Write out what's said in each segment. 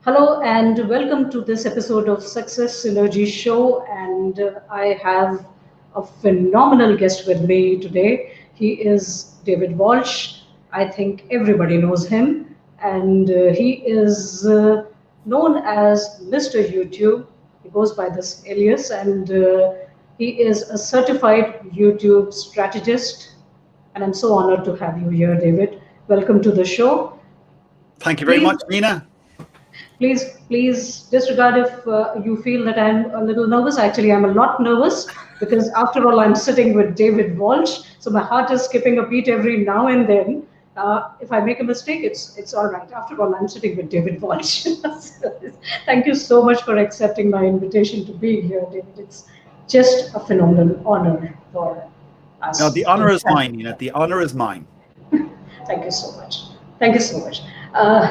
Hello and welcome to this episode of Success Synergy Show. And I have a phenomenal guest with me today. He is David Walsh. I think everybody knows him, and he is known as Mr. YouTube. He goes by this alias, and he is a certified YouTube strategist. And I'm so honored to have you here, David. Welcome to the show. Thank you very Please much, Neena. Please disregard if you feel that I'm a little nervous. Actually, I'm a lot nervous because, after all, I'm sitting with David Walsh. So my heart is skipping a beat every now and then. If I make a mistake, it's all right. After all, I'm sitting with David Walsh. So, thank you so much for accepting my invitation to be here, David. It's just a phenomenal honor for No, us the honor to is have. mine, Neena. The honor is mine. Thank you so much. Thank you so much.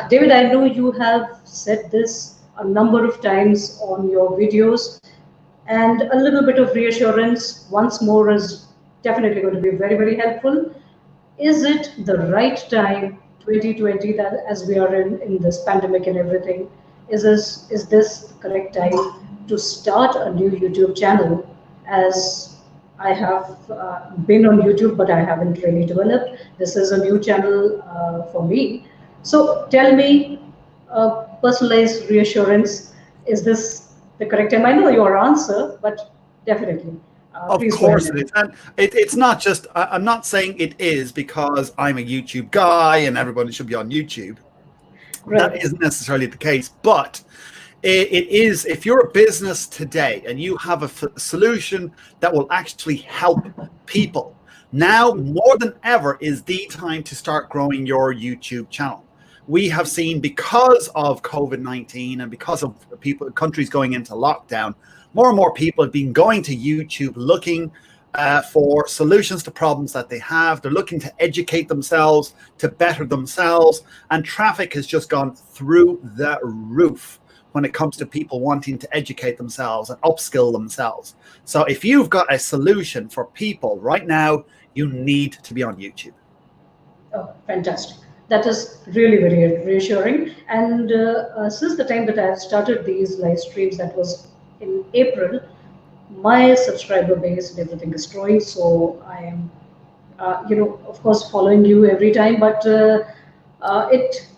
David, I know you have said this a number of times on your videos, and a little bit of reassurance once more is definitely going to be very, very helpful. Is it the right time, 2020, that as we are in this pandemic and everything, is this the correct time to start a new YouTube channel? As I have been on YouTube, but I haven't really developed. This is a new channel for me. So tell me, personalized reassurance, is this the correct time? I know your answer, but definitely, Of please go course ahead. it is. And it's not just, I'm not saying it is because I'm a YouTube guy and everybody should be on YouTube. That Right. isn't necessarily the case, but it is. If you're a business today and you have a solution that will actually help people, now more than ever is the time to start growing your YouTube channel. We have seen, because of COVID-19 and because of countries going into lockdown, more and more people have been going to YouTube looking for solutions to problems that they have. They're looking to educate themselves, to better themselves, and traffic has just gone through the roof when it comes to people wanting to educate themselves and upskill themselves. So if you've got a solution for people right now, you need to be on YouTube. Oh, fantastic. That is really very reassuring. And since the time that I have started these live streams, that was in April, my subscriber base and everything is growing. So I am, of course, following you every time. But it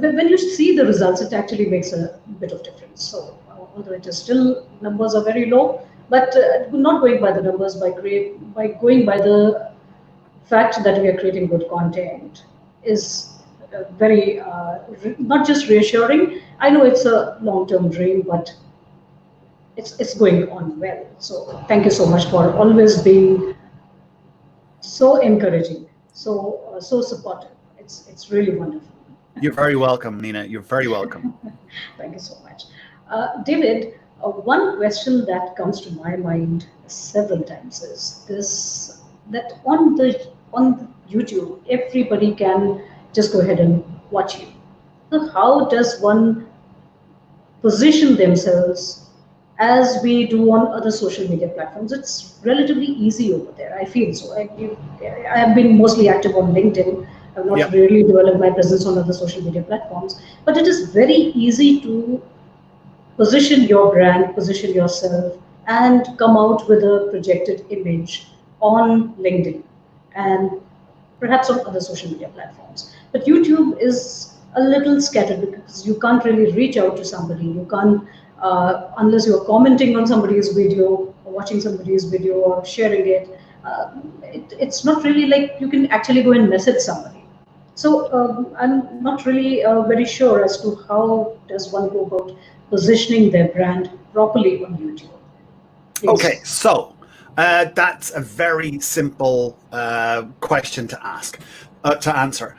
when you see the results, it actually makes a bit of difference. So although it is still, numbers are very low, but not going by the numbers, by going by the fact that we are creating good content is very not just reassuring. I know it's a long-term dream, but it's going on well. So thank you so much for always being so encouraging, so supportive. It's really wonderful. You're very welcome, Neena. You're very welcome. Thank you so much. David, one question that comes to my mind several times is this, that on YouTube, everybody can just go ahead and watch you. So how does one position themselves as we do on other social media platforms? It's relatively easy over there, I feel so. I have been mostly active on LinkedIn. I've not Yep. really developed my presence on other social media platforms, but it is very easy to position your brand, position yourself, and come out with a projected image on LinkedIn and perhaps on other social media platforms. But YouTube is a little scattered because you can't really reach out to somebody. You can't, unless you're commenting on somebody's video or watching somebody's video or sharing it. It's not really like you can actually go and message somebody. So I'm not really very sure as to how does one go about positioning their brand properly on YouTube. Okay, Please. so that's a very simple question to ask, to answer.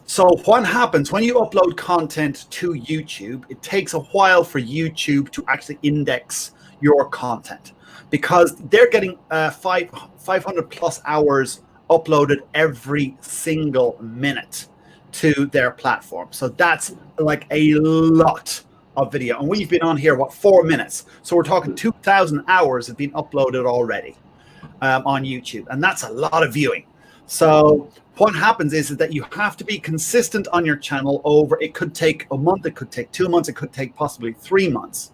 So what happens when you upload content to YouTube? It takes a while for YouTube to actually index your content because they're getting 500 plus hours uploaded every single minute to their platform. So that's like a lot of video. And we've been on here, what, 4 minutes? So we're talking 2,000 hours have been uploaded already on YouTube. And that's a lot of viewing. So what happens is that you have to be consistent on your channel over, it could take a month, it could take 2 months, it could take possibly 3 months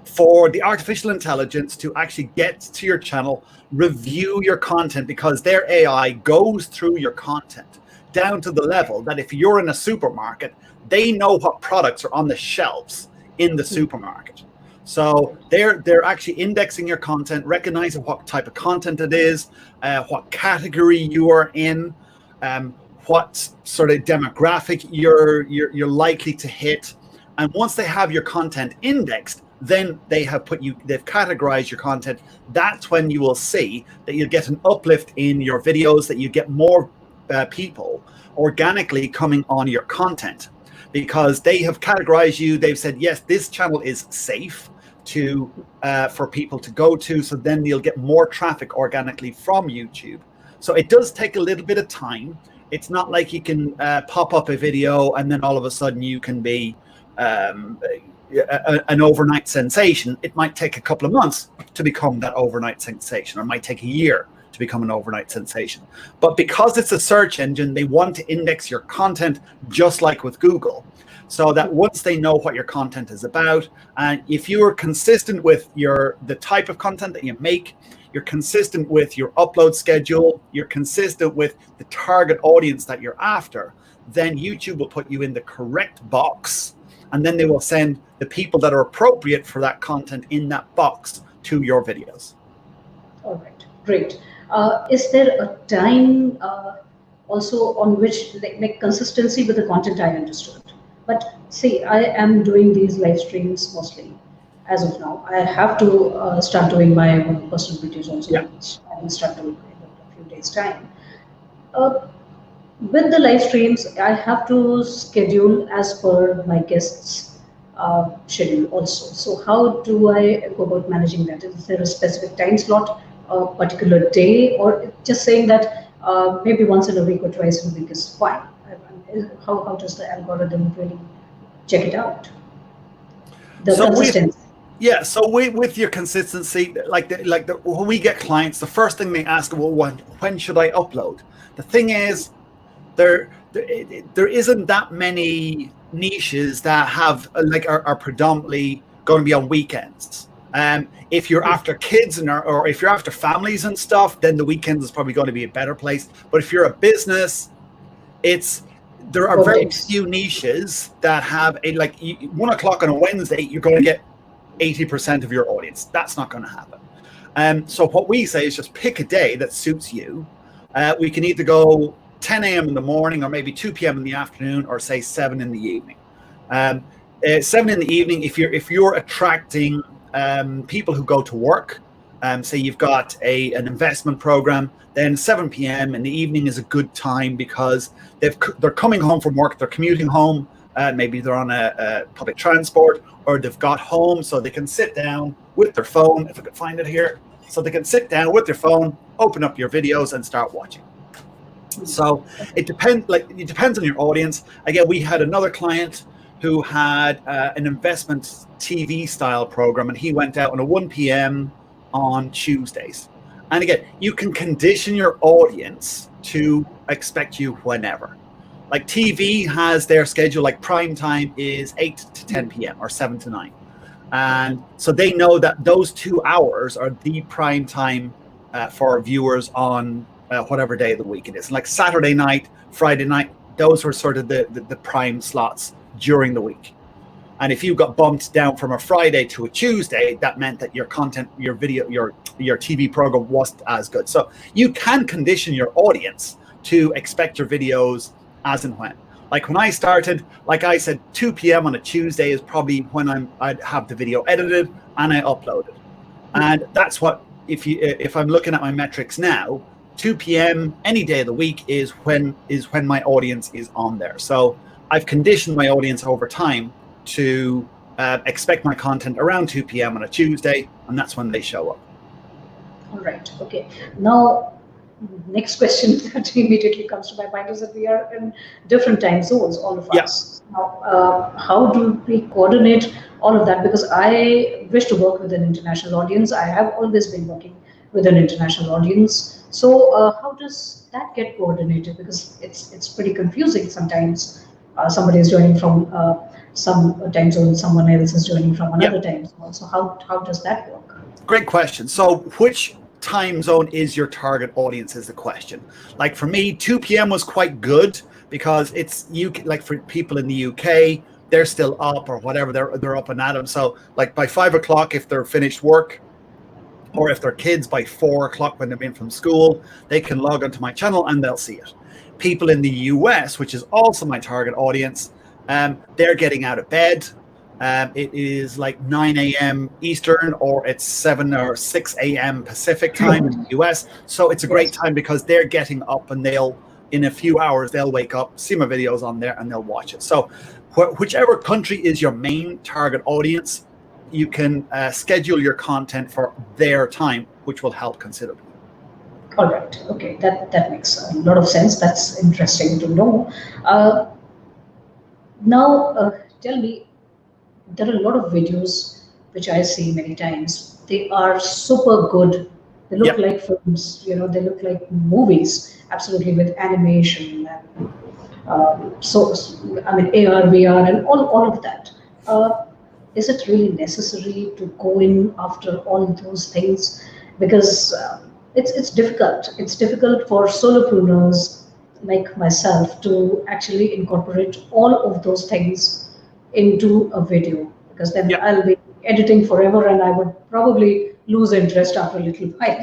for the artificial intelligence to actually get to your channel, review your content, because their AI goes through your content down to the level that if you're in a supermarket, they know what products are on the shelves in the supermarket. So they're actually indexing your content, recognizing what type of content it is, what category you are in, what sort of demographic you're likely to hit. And once they have your content indexed, then they've categorized your content. That's when you will see that you get an uplift in your videos, that you get more people organically coming on your content, because they have categorized you. They've said, yes, this channel is safe for people to go to. So then you'll get more traffic organically from YouTube. So it does take a little bit of time. It's not like you can pop up a video and then all of a sudden you can be an overnight sensation. It might take a couple of months to become that overnight sensation, or it might take a year to become an overnight sensation. But because it's a search engine, they want to index your content just like with Google, so that once they know what your content is about, and if you are consistent with the type of content that you make, you're consistent with your upload schedule, you're consistent with the target audience that you're after, then YouTube will put you in the correct box, and then they will send the people that are appropriate for that content in that box to your videos. All right, great. Is there a time also on which, like consistency with the content, I understood. But see, I am doing these live streams mostly as of now. I have to start doing my own personal videos also, Yeah. which I will start doing in a few days' time. With the live streams, I have to schedule as per my guests' schedule also. So how do I go about managing that? Is there a specific time slot, a particular day, or just saying that maybe once in a week or twice in a week is fine? How does the algorithm really check it out? The consistency. Yeah, so with your consistency, when we get clients, the first thing they ask, well, when should I upload? The thing is, there isn't that many niches that have are predominantly going to be on weekends. If you're after kids or if you're after families and stuff, then the weekends is probably going to be a better place. But if you're a business, there are very few niches that have 1 o'clock on a Wednesday, you're going to get 80% of your audience. That's not going to happen. So what we say is just pick a day that suits you. We can either go 10 a.m. in the morning, or maybe 2 p.m. in the afternoon, or say 7 in the evening. 7 in the evening, if you're attracting people who go to work, say you've got an investment program, then 7 p.m. in the evening is a good time, because they're coming home from work, they're commuting home, maybe they're on a public transport, or they've got home, so they can sit down with their phone, if I could find it here, so they can sit down with their phone, open up your videos and start watching. So it depends on your audience. Again, we had another client who had an investment TV style program, and he went out on a 1 p.m. on Tuesdays. And again, you can condition your audience to expect you whenever. Like TV has their schedule, like prime time is 8 to 10 p.m. or 7 to 9. And so they know that those 2 hours are the prime time for viewers on whatever day of the week it is. Like Saturday night, Friday night, those were sort of the prime slots during the week. And if you got bumped down from a Friday to a Tuesday, that meant that your content, your video, your TV program wasn't as good. So you can condition your audience to expect your videos as and when. Like when I started, like I said, 2 p.m. on a Tuesday is probably when I'd have the video edited and I uploaded. And that's what, if I'm looking at my metrics now, 2 p.m. any day of the week is when my audience is on there. So I've conditioned my audience over time to expect my content around 2 p.m. on a Tuesday, and that's when they show up. All right. Okay. Now, next question that immediately comes to my mind is that we are in different time zones, all of us. Now, how do we coordinate all of that? Because I wish to work with an international audience. I have always been working with an international audience. So how does that get coordinated? Because it's pretty confusing sometimes. Somebody is joining from some time zone, someone else is joining from Yeah, another time zone. So how does that work? great question. So which time zone is your target audience is the question. Like for me, 2 p.m. was quite good because it's UK, like for people in the UK, they're still up or whatever, they're up and at 'em. So like by 5 o'clock, if they're finished work, or if they're kids by 4 o'clock when they're in from school, they can log onto my channel and they'll see it. People in the US, which is also my target audience, they're getting out of bed. It is like 9 a.m. Eastern, or it's 7 or 6 a.m. Pacific time in the US. So it's a great Yes. time because they're getting up and in a few hours, they'll wake up, see my videos on there, and they'll watch it. So whichever country is your main target audience, you can schedule your content for their time, which will help considerably. All right. Okay. That makes a lot of sense. That's interesting to know. Uh, Now, tell me, there are a lot of videos which I see many times. They are super good. They look Yep. like films, they look like movies, absolutely with animation and I mean AR, VR, and all of that. Uh, is it really necessary to go in after all those things? Because it's difficult. It's difficult for solopreneurs like myself to actually incorporate all of those things into a video, because then Yep. I'll be editing forever and I would probably lose interest after a little while.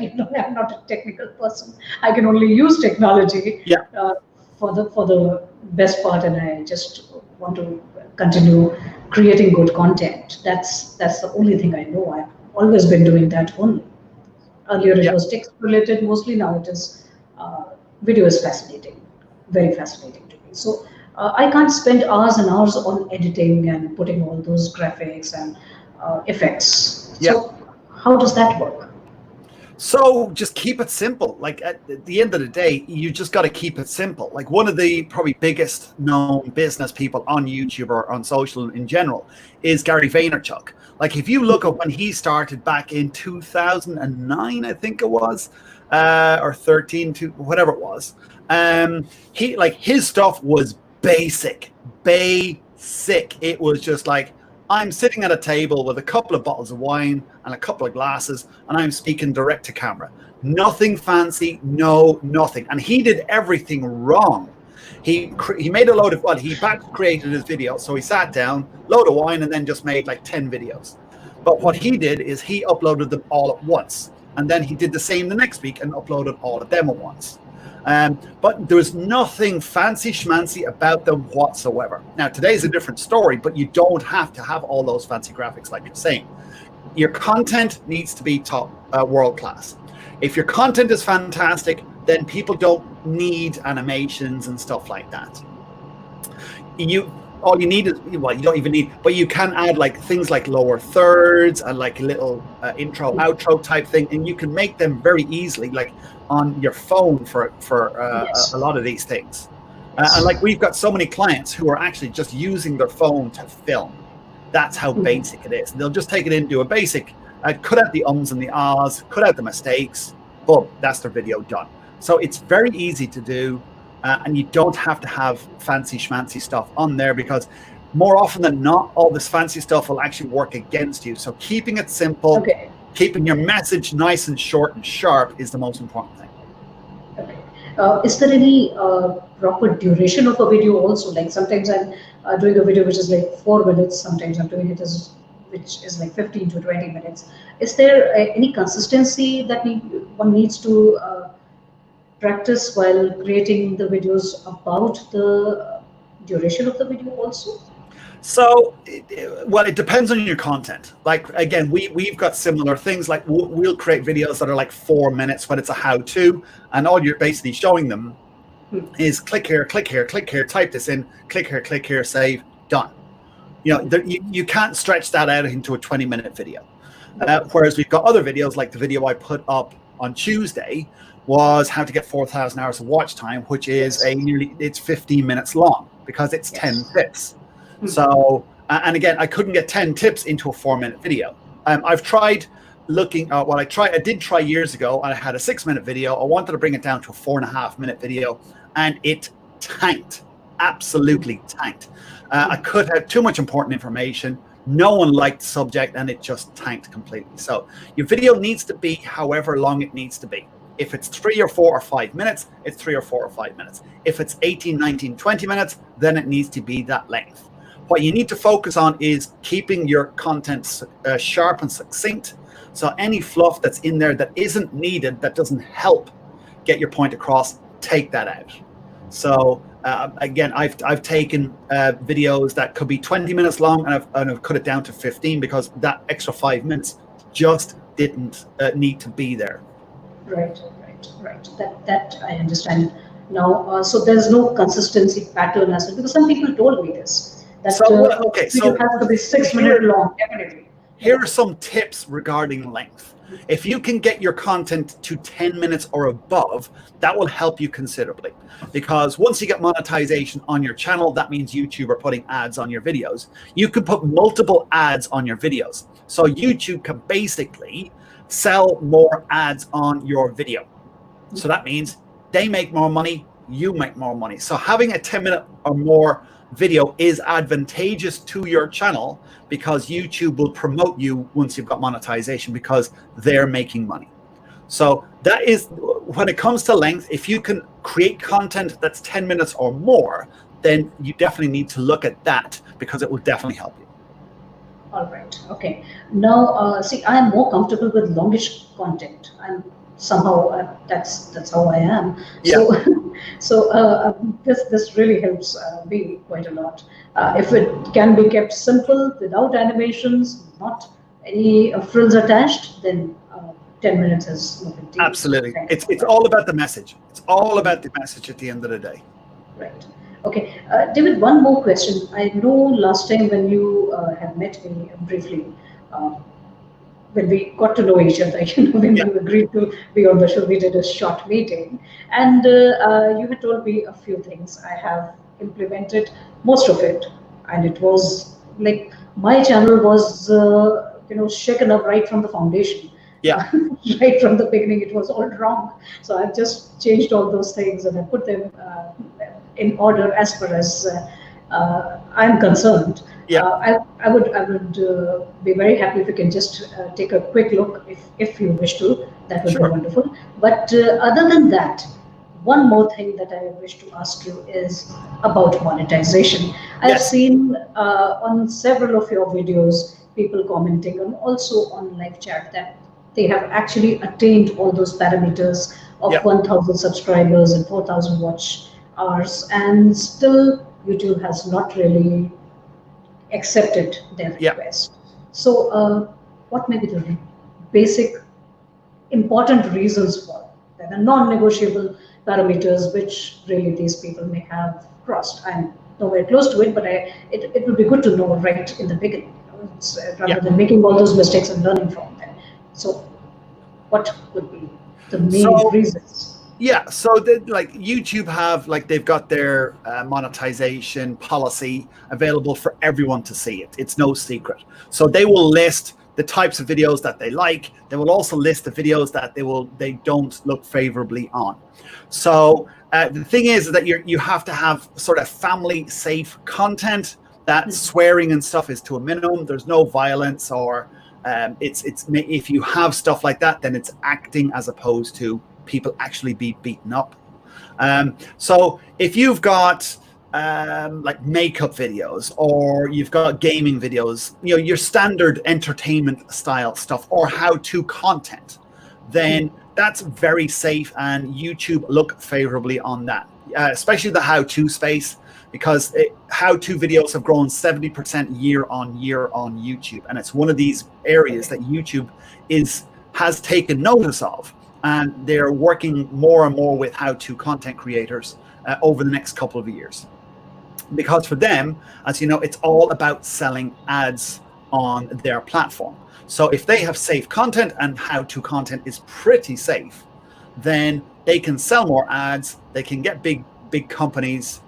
I'm not a technical person. I can only use technology Yep. for the best part, and I just want to continue creating good content. That's the only thing I know. I've always been doing that only. Earlier it Yep. was text related mostly. Now it is video is fascinating, very fascinating to me. So I can't spend hours and hours on editing and putting all those graphics and effects. Yep. So how does that work? So just keep it simple. Like at the end of the day, you just got to keep it simple. Like one of the probably biggest known business people on YouTube or on social in general is Gary Vaynerchuk. Like if you look at when he started back in 2009, I think it was, or 13, to whatever it was, he like his stuff was basic. It was just like, I'm sitting at a table with a couple of bottles of wine and a couple of glasses, and I'm speaking direct to camera. Nothing fancy, nothing. And he did everything wrong. He made a load of, well, he batch created his video. So he sat down, load of wine, and then just made like 10 videos. But what he did is he uploaded them all at once. And then he did the same the next week and uploaded all of them at once. But there's nothing fancy schmancy about them whatsoever. Now, today's a different story, but you don't have to have all those fancy graphics like you're saying. Your content needs to be top world class. If your content is fantastic, then people don't need animations and stuff like that. All you need is, well, you don't even need, but you can add like things like lower thirds and like a little intro outro type thing, and you can make them very easily, like on your phone for Yes. a lot of these things. Yes. And like we've got so many clients who are actually just using their phone to film. That's how basic it is. They'll just take it into a basic, cut out the ums and the ahs, cut out the mistakes, boom, that's their video done. So it's very easy to do. And you don't have to have fancy schmancy stuff on there, because more often than not, all this fancy stuff will actually work against you. So keeping it simple, Okay. keeping your message nice and short and sharp is the most important thing. Okay. Is there any proper duration of a video also? Like sometimes I'm doing a video which is like 4 minutes. Sometimes I'm doing it which is like 15 to 20 minutes. Is there any consistency that one needs to practice while creating the videos about the duration of the video also? So, well, it depends on your content. Like, again, we've got similar things. Like we'll create videos that are like 4 minutes when it's a how-to, and all you're basically showing them is click here, type this in, click here, save, done. You can't stretch that out into a 20-minute video. Whereas we've got other videos, like the video I put up on Tuesday was how to get 4,000 hours of watch time, which is it's 15 minutes long because it's 10 tips. So, and again, I couldn't get 10 tips into a 4-minute video. I've tried looking at what I did try years ago. I had a 6-minute video. I wanted to bring it down to a 4.5-minute video, and it tanked, absolutely tanked. I could have too much important information. No one liked the subject, and it just tanked completely. So your video needs to be however long it needs to be. If it's 3 or 4 or 5 minutes, it's 3 or 4 or 5 minutes. If it's 18, 19, 20 minutes, then it needs to be that length. What you need to focus on is keeping your content sharp and succinct. So any fluff that's in there that isn't needed, that doesn't help get your point across, take that out. So again, I've taken videos that could be 20 minutes long, and I've cut it down to 15 because that extra 5 minutes just didn't need to be there. Right. That I understand now. So there's no consistency pattern as well, because some people told me this. That video has to be 6 minutes long, definitely. Here are some tips regarding length. If you can get your content to 10 minutes or above, that will help you considerably. Because once you get monetization on your channel, that means YouTube are putting ads on your videos. You could put multiple ads on your videos. So YouTube can basically sell more ads on your video. So that means they make more money, you make more money. So having a 10-minute or more video is advantageous to your channel, because YouTube will promote you once you've got monetization, because they're making money. So that is, when it comes to length, if you can create content that's 10 minutes or more, then you definitely need to look at that, because it will definitely help you. All right. Okay. Now, see, I am more comfortable with longish content. I'm somehow that's how I am. Yeah. So this really helps me quite a lot. If it can be kept simple, without animations, not any frills attached, then 10 minutes is no big deal. Absolutely. It's all about the message. It's all about the message at the end of the day. Right. Okay. David, one more question. I know last time when you had met me briefly, when we got to know each other, when you agreed to be on the show, we did a short meeting, and you had told me a few things. I have implemented most of it, and it was like my channel was shaken up right from the foundation. Yeah. Right from the beginning, it was all wrong. So I've just changed all those things, and I put them in order as far as I'm concerned. Yeah. I would be very happy if you can just take a quick look, if you wish to. That would be wonderful. But other than that, one more thing that I wish to ask you is about monetization. I've seen on several of your videos people commenting, and also on live chat, that they have actually attained all those parameters of 1,000 subscribers and 4,000 watch hours, and still YouTube has not really accepted their request. So what may be the basic important reasons for that, the non-negotiable parameters which really these people may have crossed? I'm nowhere close to it, but it would be good to know right in the beginning, rather than making all those mistakes and learning from them. So what would be the main reasons? Yeah, so like YouTube have, they've got their monetization policy available for everyone to see it. It's no secret. So they will list the types of videos that they like. They will also list the videos that they don't look favorably on. So the thing is that you have to have sort of family safe content. That swearing and stuff is to a minimum. There's no violence, or if you have stuff like that, then it's acting as opposed to people actually be beaten up. So if you've got like makeup videos, or you've got gaming videos, your standard entertainment style stuff, or how-to content, then that's very safe, and YouTube look favorably on that, especially the how-to space, because how-to videos have grown 70% year on year on YouTube, and it's one of these areas that YouTube has taken notice of. And they're working more and more with how-to content creators over the next couple of years. Because for them, as you know, it's all about selling ads on their platform. So if they have safe content, and how-to content is pretty safe, then they can sell more ads. They can get big companies,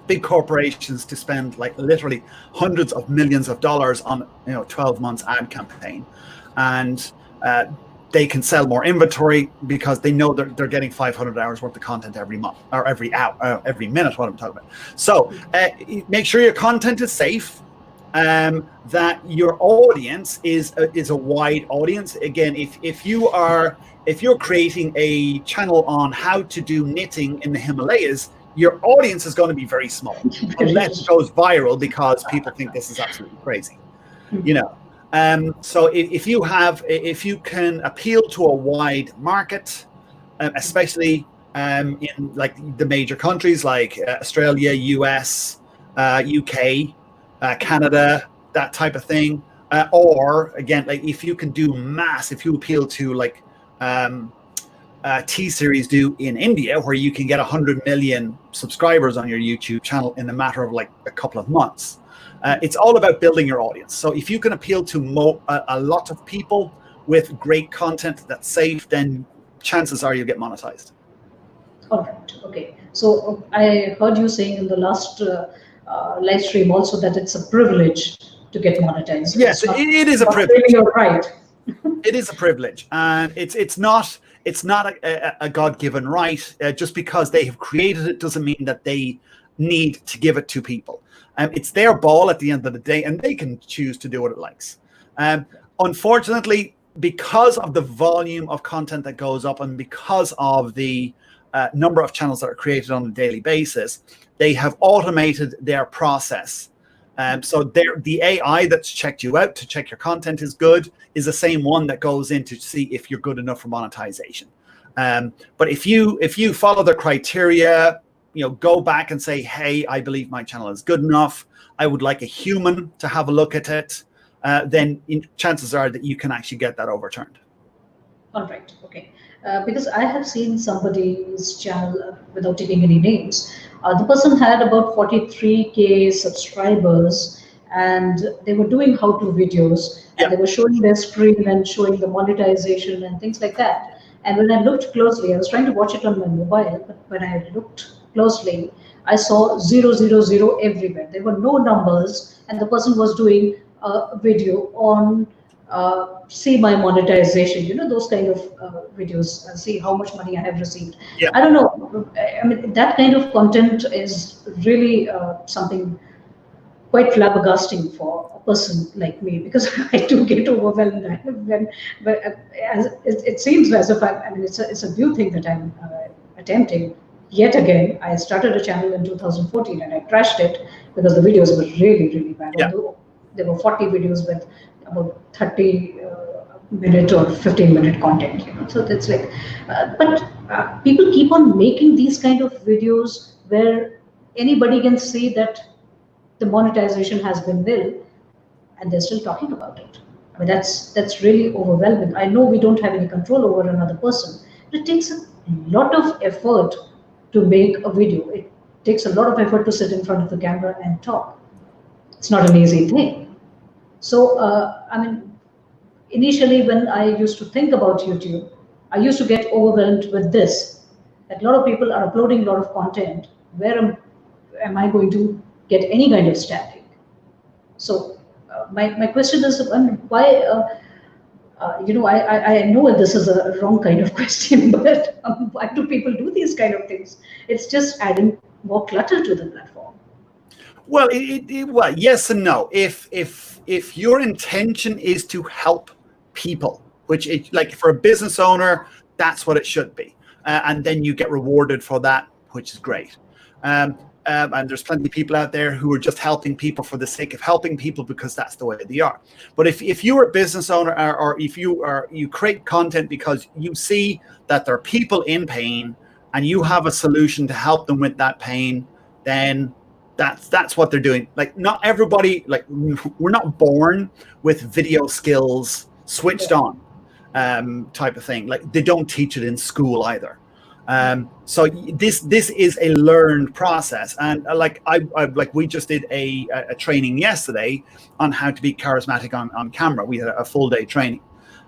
big corporations to spend like literally hundreds of millions of dollars on 12 months ad campaign. And they can sell more inventory because they know they're getting 500 hours worth of content every month or every hour, every minute, what I'm talking about. So make sure your content is safe, that your audience is a wide audience. Again, if you're creating a channel on how to do knitting in the Himalayas, your audience is going to be very small unless it goes viral because people think this is absolutely crazy, you know. So if you can appeal to a wide market, especially in like the major countries like Australia, US, UK, Canada, that type of thing, or again, like if you can do mass, if you appeal to like T-Series do in India, where you can get 100 million subscribers on your YouTube channel in a matter of like a couple of months. It's all about building your audience. So if you can appeal to a lot of people with great content that's safe, then chances are you'll get monetized. All right. Okay. So I heard you saying in the last live stream also that it's a privilege to get monetized. Yes, it is a privilege. Really your right. It is a privilege, and it's not a God-given right. Just because they have created it doesn't mean that they need to give it to people. It's their ball at the end of the day, and they can choose to do what it likes. Unfortunately, because of the volume of content that goes up and because of the number of channels that are created on a daily basis, they have automated their process. So the AI that's checked you out to check your content is good is the same one that goes in to see if you're good enough for monetization. But if you follow the criteria, go back and say, hey, I believe my channel is good enough, I would like a human to have a look at it, then chances are that you can actually get that overturned. All right. Okay. Because I have seen somebody's channel, without taking any names, the person had about 43K subscribers, and they were doing how-to videos, and they were showing their screen and showing the monetization and things like that. And when I looked closely, I was trying to watch it on my mobile, but when I looked closely, I saw 000 everywhere. There were no numbers, and the person was doing a video on see my monetization, those kind of videos, see how much money I have received. Yeah. I don't know. I mean, that kind of content is really something quite flabbergasting for a person like me, because I do get overwhelmed when it seems as if it's a new thing that I'm attempting. Yet again, I started a channel in 2014 and I crashed it because the videos were really, really bad. Yeah. Although there were 40 videos with about 30-minute or 15-minute content. So that's like, but people keep on making these kind of videos where anybody can see that the monetization has been nil, and they're still talking about it. I mean, that's really overwhelming. I know we don't have any control over another person, but it takes a lot of effort to make a video. It takes a lot of effort to sit in front of the camera and talk. It's not an easy thing. So, initially when I used to think about YouTube, I used to get overwhelmed with this, that a lot of people are uploading a lot of content. Where am I going to get any kind of static? So my question is, why, I know this is a wrong kind of question, but why do people do these kind of things? It's just adding more clutter to the platform. Well, well, yes and no. If your intention is to help people, which like for a business owner, that's what it should be, and then you get rewarded for that, which is great. And there's plenty of people out there who are just helping people for the sake of helping people because that's the way they are. But if you're a business owner, or if you create content because you see that there are people in pain and you have a solution to help them with that pain, then that's what they're doing. Like, not everybody, like, we're not born with video skills switched on, type of thing. Like, they don't teach it in school either. So this is a learned process, and like we just did a training yesterday on how to be charismatic on camera. We had a full day training,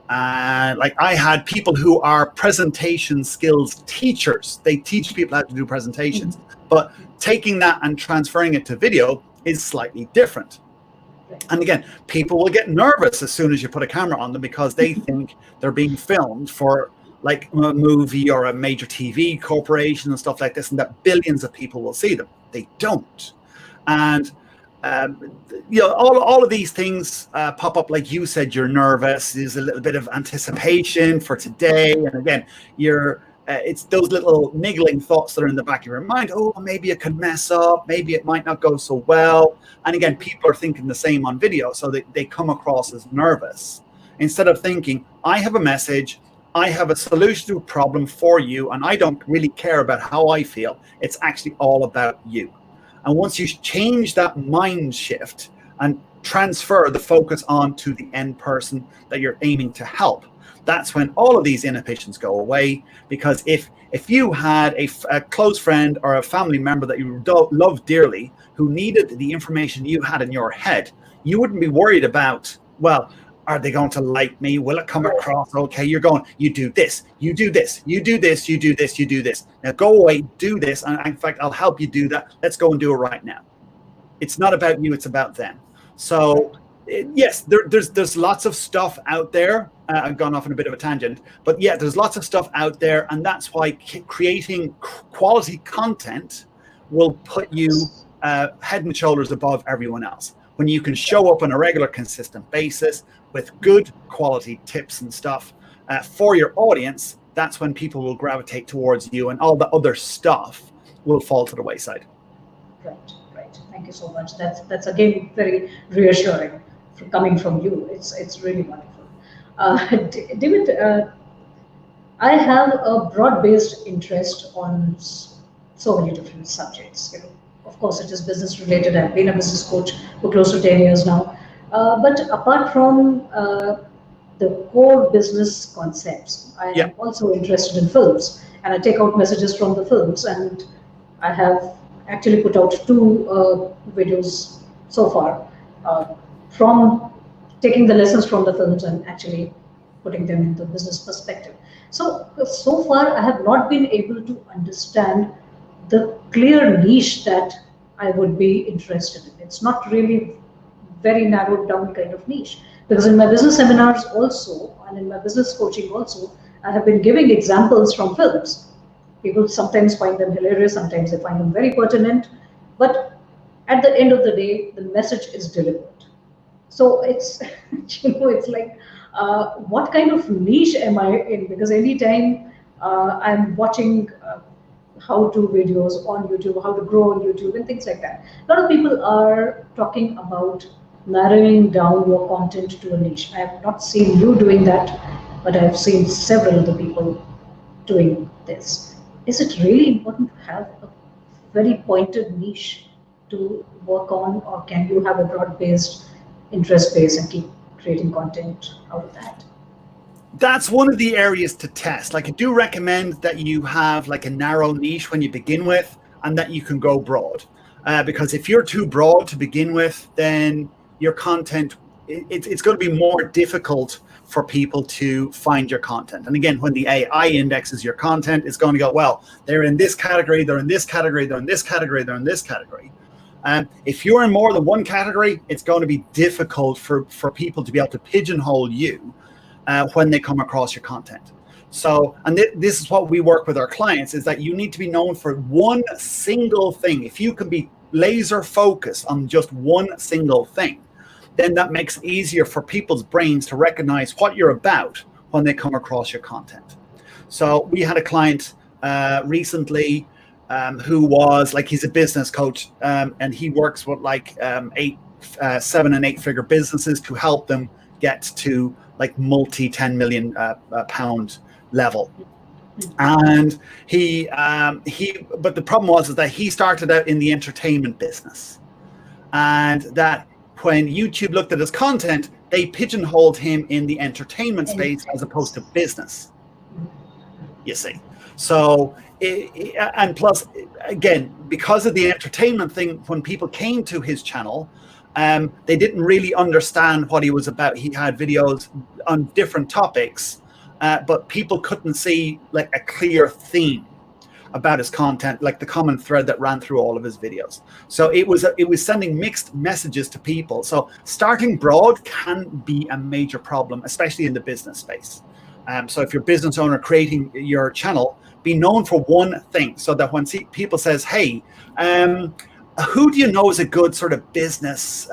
and like I had people who are presentation skills teachers. They teach people how to do presentations, but taking that and transferring it to video is slightly different. Right. And again, people will get nervous as soon as you put a camera on them because they think they're being filmed for like a movie or a major TV corporation and stuff like this, and that billions of people will see them. They don't. And all of these things pop up, like you said. You're nervous. There's a little bit of anticipation for today, and again, it's those little niggling thoughts that are in the back of your mind. Oh, maybe it could mess up. Maybe it might not go so well. And again, people are thinking the same on video, so they come across as nervous instead of thinking, I have a message. I have a solution to a problem for you, and I don't really care about how I feel. It's actually all about you. And once you change that mind shift and transfer the focus on to the end person that you're aiming to help, that's when all of these inhibitions go away. Because if you had a close friend or a family member that you love dearly who needed the information you had in your head, you wouldn't be worried about, well, are they going to like me? Will it come across okay? You're going, you do this, you do this, you do this, you do this, you do this. Now go away, do this. And in fact, I'll help you do that. Let's go and do it right now. It's not about you, it's about them. So yes, there's lots of stuff out there. I've gone off on a bit of a tangent, but yeah, there's lots of stuff out there. And that's why creating quality content will put you head and shoulders above everyone else. When you can show up on a regular, consistent basis with good quality tips and stuff for your audience, that's when people will gravitate towards you, and all the other stuff will fall to the wayside. Right. Thank you so much. That's again very reassuring coming from you. It's really wonderful. David, I have a broad-based interest on so many different subjects. Of course, it is business related. I've been a business coach for close to 10 years now. But apart from the core business concepts, I am also interested in films, and I take out messages from the films. And I have actually put out 2 videos so far from taking the lessons from the films and actually putting them into business perspective. So far, I have not been able to understand the clear niche that I would be interested in. It's not really very narrowed down kind of niche, because in my business seminars also and in my business coaching also, I have been giving examples from films. People sometimes find them hilarious, sometimes they find them very pertinent, but at the end of the day, the message is delivered. So it's it's like what kind of niche am I in? Because anytime I'm watching how-to videos on YouTube, how to grow on YouTube, and things like that. A lot of people are talking about narrowing down your content to a niche. I have not seen you doing that, but I've seen several other people doing this. Is it really important to have a very pointed niche to work on, or can you have a broad-based interest base and keep creating content out of that? That's one of the areas to test. Like, I do recommend that you have like a narrow niche when you begin with, and that you can go broad. Because if you're too broad to begin with, then your content, it's going to be more difficult for people to find your content. And again, when the AI indexes your content, it's going to go, well, they're in this category, they're in this category, they're in this category, they're in this category. If you're in more than one category, it's going to be difficult for people to be able to pigeonhole you when they come across your content. So, and this is what we work with our clients, is that you need to be known for one single thing. If you can be laser focused on just one single thing, then that makes it easier for people's brains to recognize what you're about when they come across your content. So we had a client recently who was like, he's a business coach, and he works with like 7 and 8 figure businesses to help them get to like multi 10 million pound level. And but the problem was is that he started out in the entertainment business, and that when YouTube looked at his content, they pigeonholed him in the entertainment space as opposed to business, you see. So and plus, again, because of the entertainment thing, when people came to his channel, they didn't really understand what he was about. He had videos on different topics, but people couldn't see like a clear theme. about his content, like the common thread that ran through all of his videos. So it was sending mixed messages to people. So starting broad can be a major problem, especially in the business space. So if you're a business owner creating your channel, be known for one thing, so that when people says, hey, who do you know is a good sort of business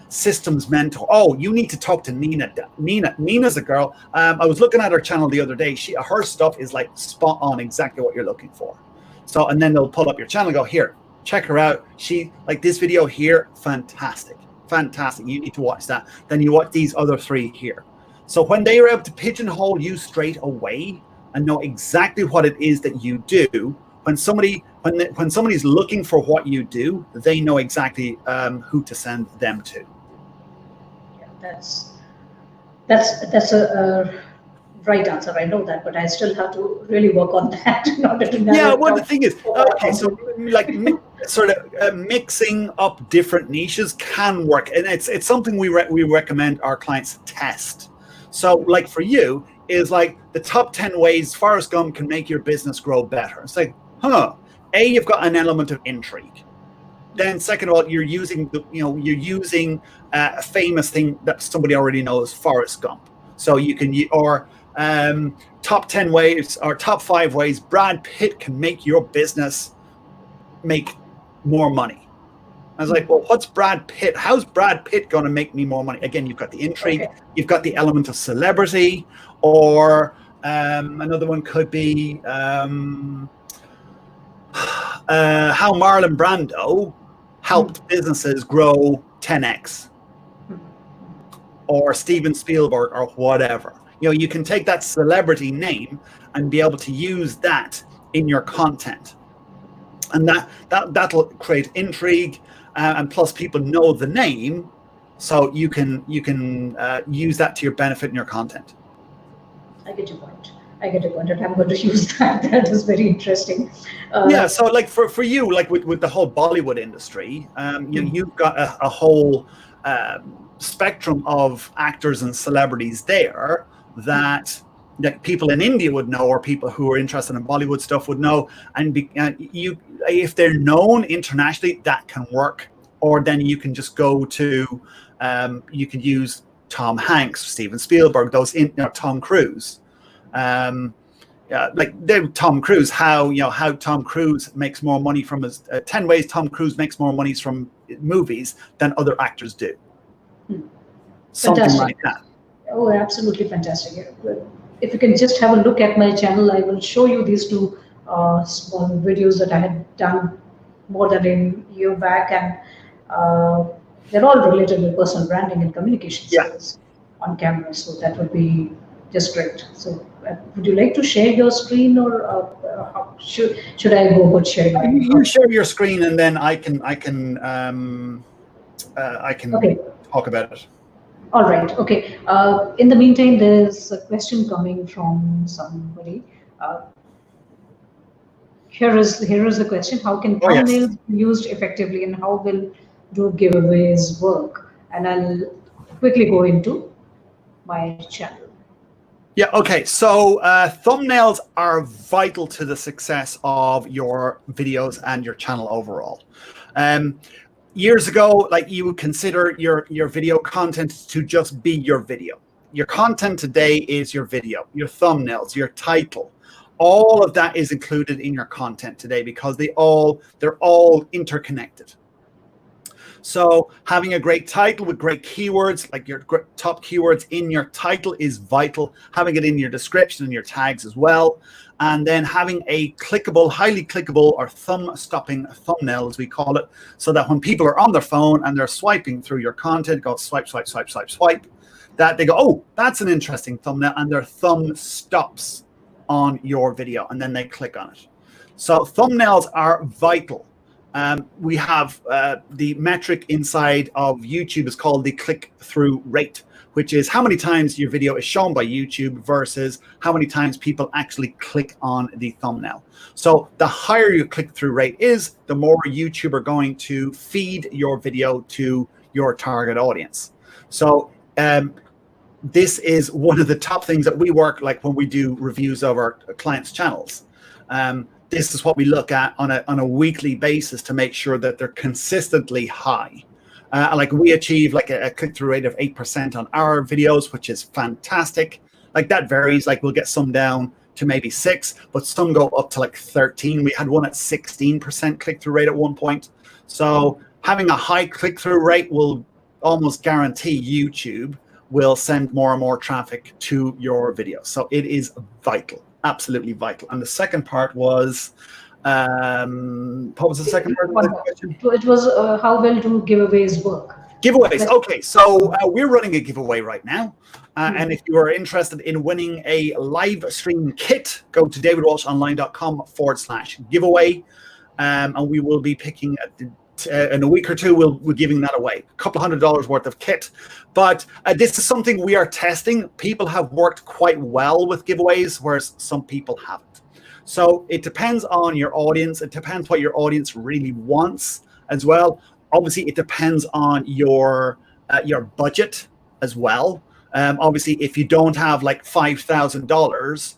systems mentor? Oh, you need to talk to Neena. Neena's a girl. I was looking at her channel the other day. Her stuff is like spot on, exactly what you're looking for. So, and then they'll pull up your channel and go, here, check her out. She, like this video here, fantastic. You need to watch that. Then you watch these other 3 here. So when they are able to pigeonhole you straight away and know exactly what it is that you do, when somebody's looking for what you do, they know exactly who to send them to. Yeah, that's a right answer. I know that, but I still have to really work on that in order to. Yeah, well, the thing is, okay, so like sort of mixing up different niches can work, and it's something we recommend our clients test. So, like for you, is like the top 10 ways Forrest Gump can make your business grow better. It's like, you've got an element of intrigue. Then second of all, you're using a famous thing that somebody already knows, Forrest Gump. So you can, or top 10 ways or top 5 ways Brad Pitt can make your business make more money. I was like, well, what's Brad Pitt? How's Brad Pitt going to make me more money? Again, you've got the intrigue, you've got the element of celebrity, or another one could be how Marlon Brando helped businesses grow 10x, or Steven Spielberg, or whatever. You can take that celebrity name and be able to use that in your content, and that'll create intrigue. And plus, people know the name, so you can use that to your benefit in your content. I get your point. And I'm going to use that. That is very interesting. Yeah. So, like for you, like with the whole Bollywood industry, you've got a whole spectrum of actors and celebrities there that people in India would know, or people who are interested in Bollywood stuff would know. And if they're known internationally, that can work. Or then you can just go to, you can use Tom Hanks, Steven Spielberg, Tom Cruise. Tom Cruise, how Tom Cruise makes more money from his 10 ways Tom Cruise makes more money from movies than other actors do. Something Fantastic. Like that. Oh, absolutely fantastic. If you can just have a look at my channel, I will show you these 2 small videos that I had done more than a year back, and they're all related to personal branding and communication skills on camera. So that would be just great. So would you like to share your screen, or should I go about sharing? You share your screen, and then I can talk about it. All right. Okay. In the meantime, there's a question coming from somebody. Here is the question: how can thumbnails be used effectively, and how will do giveaways work? And I'll quickly go into my channel. Yeah. Okay. So thumbnails are vital to the success of your videos and your channel overall. Years ago, like, you would consider your video content to just be your video. Your content today is your video, your thumbnails, your title. All of that is included in your content today because they're all interconnected. So having a great title with great keywords, like your top keywords in your title, is vital. Having it in your description and your tags as well. And then having a clickable, highly clickable, or thumb-stopping thumbnail, as we call it, so that when people are on their phone and they're swiping through your content, go swipe, swipe, swipe, swipe, swipe, that they go, oh, that's an interesting thumbnail, and their thumb stops on your video, and then they click on it. So thumbnails are vital. We have the metric inside of YouTube is called the click-through rate, which is how many times your video is shown by YouTube versus how many times people actually click on the thumbnail. So the higher your click-through rate is, the more YouTube are going to feed your video to your target audience. So this is one of the top things that we work, like when we do reviews of our clients' channels. this is what we look at on a weekly basis to make sure that they're consistently high. Like we achieve like a click-through rate of 8% on our videos, which is fantastic. Like that varies. Like we'll get some down to maybe 6, but some go up to like 13. We had one at 16% click-through rate at one point. So having a high click-through rate will almost guarantee YouTube will send more and more traffic to your video. So it is vital, absolutely vital. And the second part was, what was the second part of the question? It was how well do giveaways work? Giveaways. Okay, so we're running a giveaway right now. And if you are interested in winning a live stream kit, go to davidwalshonline.com/giveaway. And we will be picking in a week or two, we're giving that away. A couple $100 worth of kit. But this is something we are testing. People have worked quite well with giveaways, whereas some people haven't. So it depends on your audience. It depends what your audience really wants as well. Obviously, it depends on your budget as well. Obviously, if you don't have like $5,000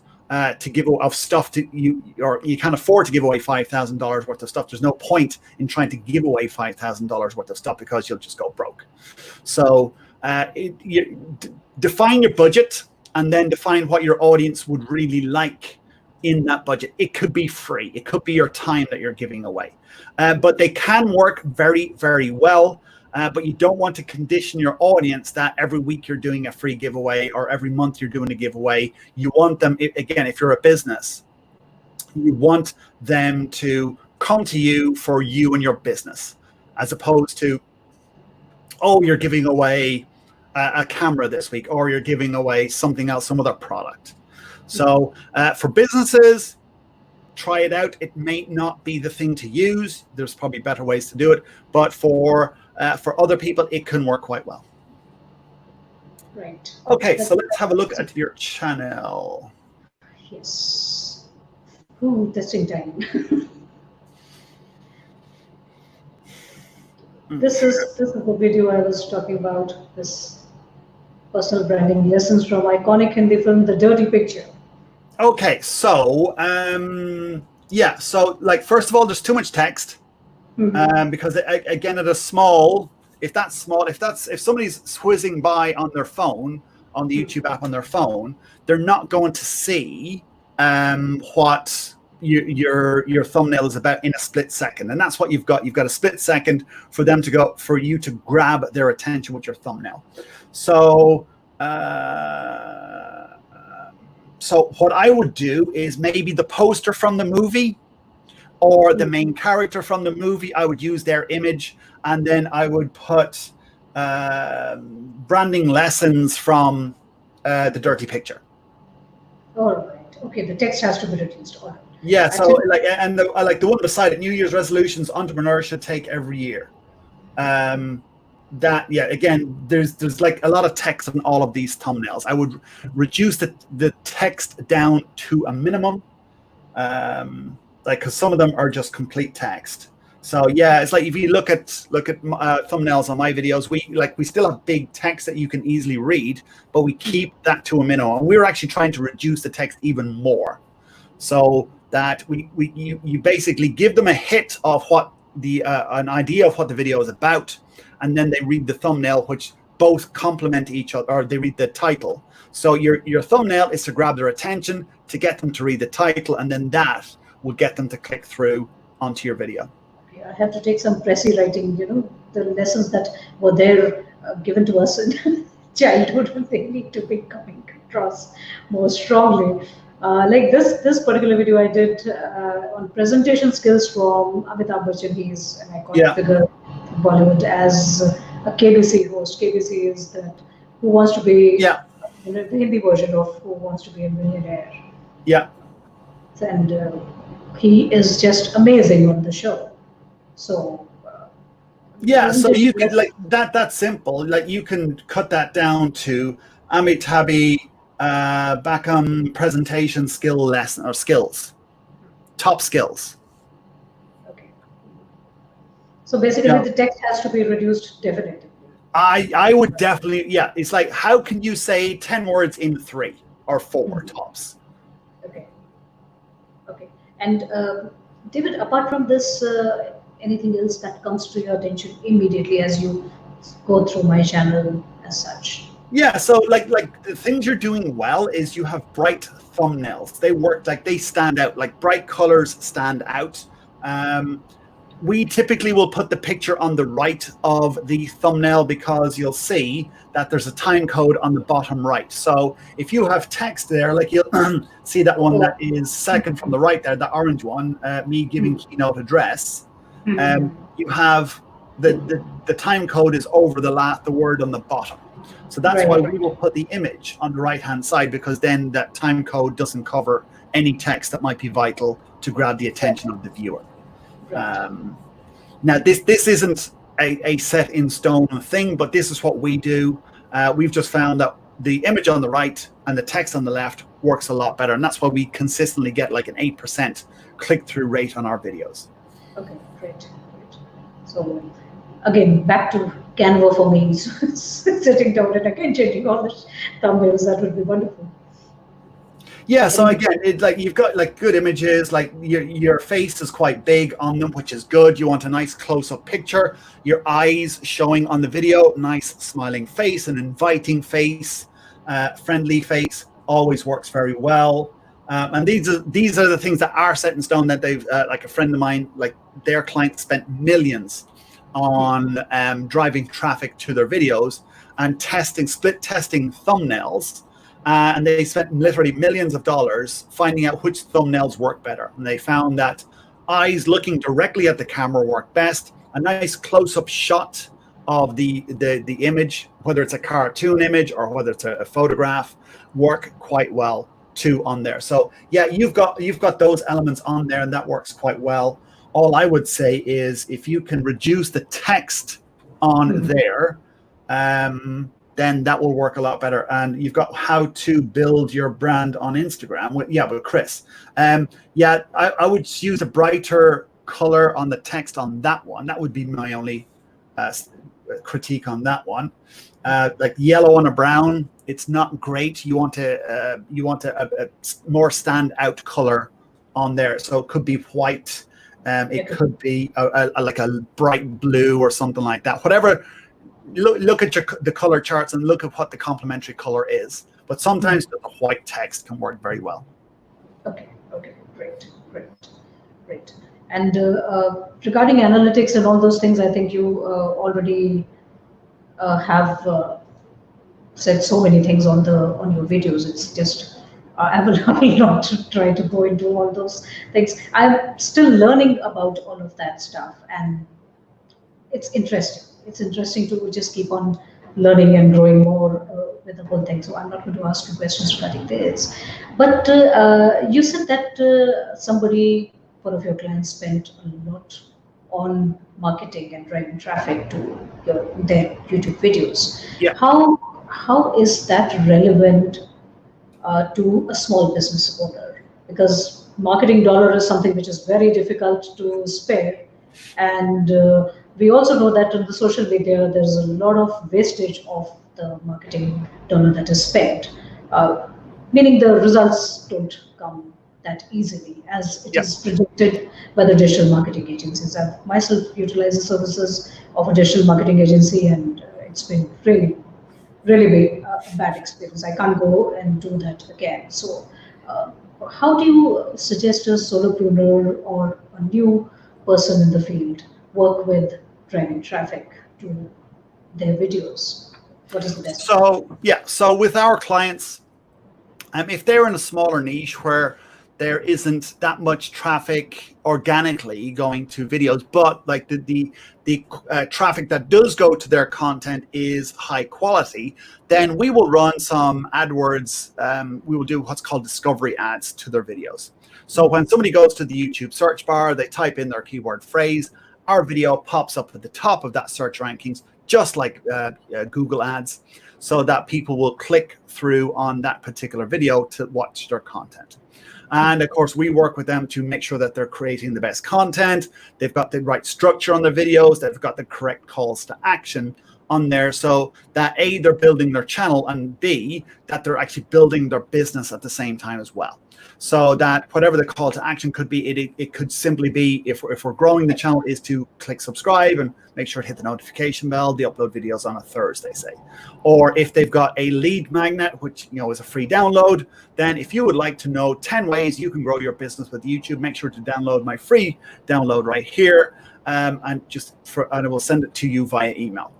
to give of stuff to you, or you can't afford to give away $5,000 worth of stuff, there's no point in trying to give away $5,000 worth of stuff because you'll just go broke. So define your budget and then define what your audience would really like in that budget. It could be free. It could be your time that you're giving away. But they can work very, very well. But you don't want to condition your audience that every week you're doing a free giveaway or every month you're doing a giveaway. You want them, again, if you're a business, you want them to come to you for you and your business, as opposed to, oh, you're giving away a camera this week, or you're giving away something else, some other product. So for businesses, try it out. It may not be the thing to use. There's probably better ways to do it. But for other people, it can work quite well. Right. Okay, so let's have a look at your channel. Yes. Ooh, testing time. This is the video I was talking about. This personal branding lessons from iconic Hindi film, The Dirty Picture. Okay, so yeah, so like first of all, there's too much text. Because again, at a small, if somebody's whizzing by on their phone, on the YouTube app on their phone, they're not going to see what your thumbnail is about in a split second. And that's what you've got. You've got a split second for you to grab their attention with your thumbnail. So so what I would do is maybe the poster from the movie or the main character from the movie, I would use their image, and then I would put branding lessons from The Dirty Picture. All right. Okay, the text has to be reduced. All right. Yeah. So like, and I like the one beside it: New Year's resolutions entrepreneurs should take every year. That again, there's like a lot of text on all of these thumbnails. I would reduce the text down to a minimum. Like, because some of them are just complete text. So yeah, it's like if you look at thumbnails on my videos, we still have big text that you can easily read, but we keep that to a minimum. And we're actually trying to reduce the text even more, so that you basically give them a hit of what an idea of what the video is about, and then they read the thumbnail, which both complement each other, or they read the title. So your thumbnail is to grab their attention, to get them to read the title, and then that will get them to click through onto your video. I have to take some pressy writing, the lessons that were there given to us in childhood, they need to be coming across more strongly. Like this particular video I did on presentation skills from Amitabh Bachchan. He's an iconic figure in Bollywood as a KBC host. KBC is that Who Wants to Be, the Hindi version of Who Wants to Be a Millionaire. Yeah. And he is just amazing on the show. So so you could like that's simple. Like you can cut that down to Amitabh Bachchan presentation skill lesson or skills, top skills. Okay. So basically, the text has to be reduced definitely. I would definitely, it's like, how can you say 10 words in 3 or 4 tops? Okay. And David, apart from this, anything else that comes to your attention immediately as you go through my channel as such? Yeah, so like the things you're doing well is you have bright thumbnails. They work, like they stand out, like bright colors stand out. We typically will put the picture on the right of the thumbnail because you'll see that there's a time code on the bottom right. So if you have text there, like you'll see that one that is second from the right there, the orange one, me giving keynote address. You have the time code is over the word on the bottom. So that's why we will put the image on the right-hand side, because then that time code doesn't cover any text that might be vital to grab the attention of the viewer. Now, this isn't a set in stone thing, but this is what we do. We've just found that the image on the right and the text on the left works a lot better, and that's why we consistently get like an 8% click-through rate on our videos. Okay, great. So again, back to Canva for me. Sitting down and again changing all the thumbnails, that would be wonderful. Yeah, so again, it's like you've got like good images, like your face is quite big on them, which is good. You want a nice close-up picture. Your eyes showing on the video, nice smiling face, an inviting face, friendly face, always works very well. And these are the things that are set in stone that they've, like a friend of mine, like their client spent millions on driving traffic to their videos and split testing thumbnails. And they spent literally millions of dollars finding out which thumbnails work better. And they found that eyes looking directly at the camera work best. A nice close-up shot of the image, whether it's a cartoon image or whether it's a photograph, work quite well too on there. So yeah, you've got those elements on there, and that works quite well. All I would say is if you can reduce the text on there, then that will work a lot better. And you've got how to build your brand on Instagram with Chris. Yeah, I would use a brighter color on the text on that one. That would be my only critique on that one. Like yellow on a brown, it's not great. You want a more standout color on there. So it could be white. It could be like a bright blue or something like that. Whatever. Look at the color charts and look at what the complementary color is. But sometimes the white text can work very well. Okay, great. And regarding analytics and all those things, I think you already have said so many things on your videos. It's just I will not try to go into all those things. I'm still learning about all of that stuff, and it's interesting. It's interesting to just keep on learning and growing more with the whole thing. So I'm not going to ask you questions regarding this. But you said that one of your clients, spent a lot on marketing and driving traffic to their YouTube videos. Yeah. How is that relevant to a small business owner? Because marketing dollar is something which is very difficult to spare, and we also know that on the social media, there's a lot of wastage of the marketing dollar that is spent, meaning the results don't come that easily as it is predicted by the digital marketing agencies. I've myself utilized the services of a digital marketing agency, and it's been really a bad experience. I can't go and do that again. So how do you suggest a solopreneur or a new person in the field work with driving traffic to their videos? What is the best? So with our clients, if they're in a smaller niche where there isn't that much traffic organically going to videos, but like the traffic that does go to their content is high quality, then we will run some AdWords. We will do what's called discovery ads to their videos. So when somebody goes to the YouTube search bar, they type in their keyword phrase, our video pops up at the top of that search rankings, just like Google ads, so that people will click through on that particular video to watch their content. And of course, we work with them to make sure that they're creating the best content. They've got the right structure on their videos. They've got the correct calls to action on there so that A, they're building their channel, and B, that they're actually building their business at the same time as well. So that whatever the call to action could be, it could simply be, if we're growing the channel, is to click subscribe and make sure to hit the notification bell. They upload videos on a Thursday, say. Or if they've got a lead magnet, which is a free download, then if you would like to know 10 ways you can grow your business with YouTube, make sure to download my free download right here, and I will send it to you via email,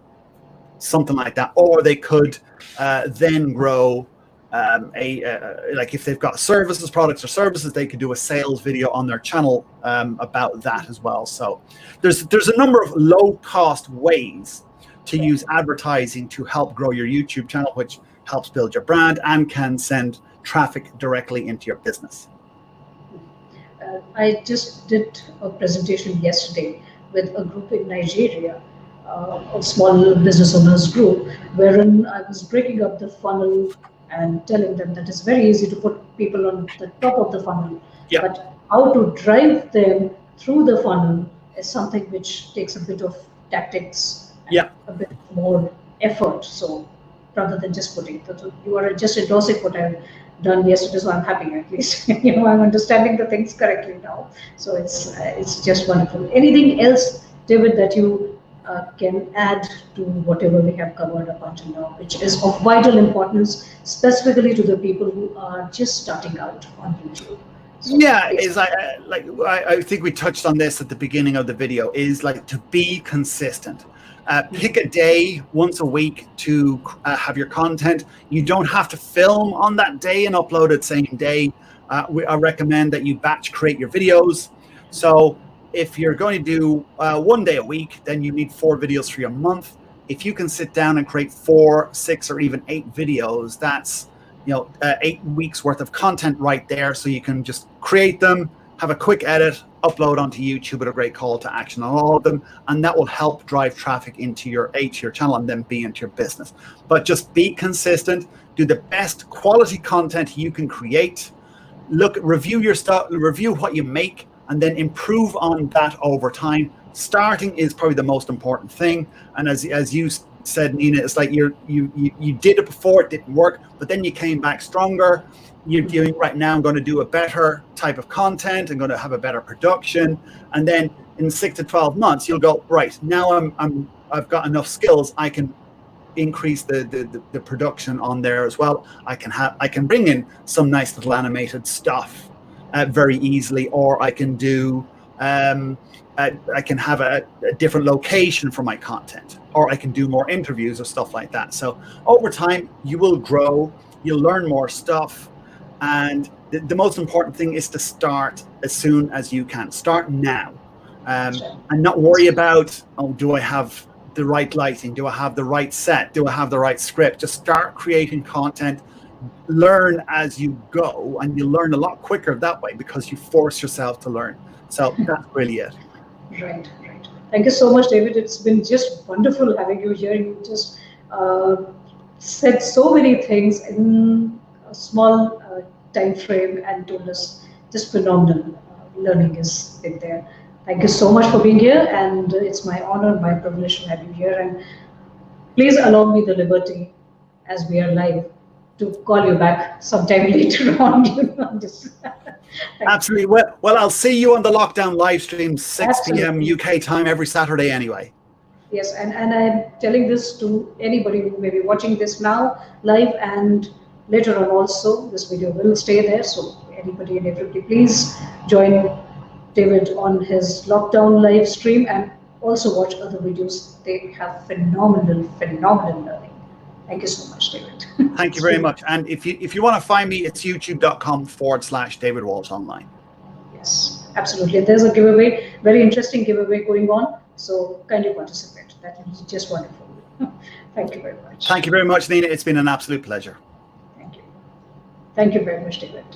something like that. Or they could then grow like if they've got services, products or services, they could do a sales video on their channel about that as well. So there's a number of low cost ways to use advertising to help grow your YouTube channel, which helps build your brand and can send traffic directly into your business. I just did a presentation yesterday with a group in Nigeria, a small business owners group, wherein I was breaking up the funnel and telling them that it's very easy to put people on the top of the funnel, yeah. But how to drive them through the funnel is something which takes a bit of tactics, and a bit more effort. So rather than just putting, you are just endorsing what I've done yesterday, so I'm happy at least. I'm understanding the things correctly now. So it's just wonderful. Anything else, David, that you can add to whatever we have covered up until now, which is of vital importance, specifically to the people who are just starting out on YouTube? So, I think we touched on this at the beginning of the video, is like to be consistent. Pick a day once a week to have your content. You don't have to film on that day and upload it same day. I recommend that you batch create your videos. So if you're going to do 1 day a week, then you need 4 videos for your month. If you can sit down and create 4, 6, or even 8 videos, that's 8 weeks worth of content right there. So you can just create them, have a quick edit, upload onto YouTube with a great call to action on all of them, and that will help drive traffic into your channel and then be into your business. But just be consistent, do the best quality content you can create, review your stuff, review what you make, and then improve on that over time. Starting is probably the most important thing. And as you said, Neena, it's like you did it before, it didn't work, but then you came back stronger. You're doing right now, I'm going to do a better type of content, I'm going to have a better production, and then in 6 to 12 months you'll go, right, now I've got enough skills, I can increase the production on there as well. I can bring in some nice little animated stuff very easily, or I can do I can have a different location for my content, or I can do more interviews or stuff like that. So over time you will grow, you'll learn more stuff, and the most important thing is to start as soon as you can. Start now, and not worry about, do I have the right lighting, do I have the right set, do I have the right script? Just start creating content, learn as you go, and you learn a lot quicker that way because you force yourself to learn. So that's really it. Right. Thank you so much, David. It's been just wonderful having you here. You just said so many things in a small time frame and told us just phenomenal learning is in there. Thank you so much for being here, and it's my honor, my privilege to have you here. And please allow me the liberty, as we are live, to call you back sometime later on. Absolutely. Well, I'll see you on the lockdown live stream, 6 p.m. UK time every Saturday anyway. Yes, and I'm telling this to anybody who may be watching this now live, and later on also this video will stay there. So anybody and everybody, please join David on his lockdown live stream and also watch other videos. They have phenomenal learning. Thank you so much, David. Thank you very much. And if you want to find me, it's youtube.com/David Walsh online. Yes, absolutely. There's a giveaway, very interesting giveaway going on. So kindly participate. That is just wonderful. Thank you very much. Thank you very much, Neena. It's been an absolute pleasure. Thank you. Thank you very much, David.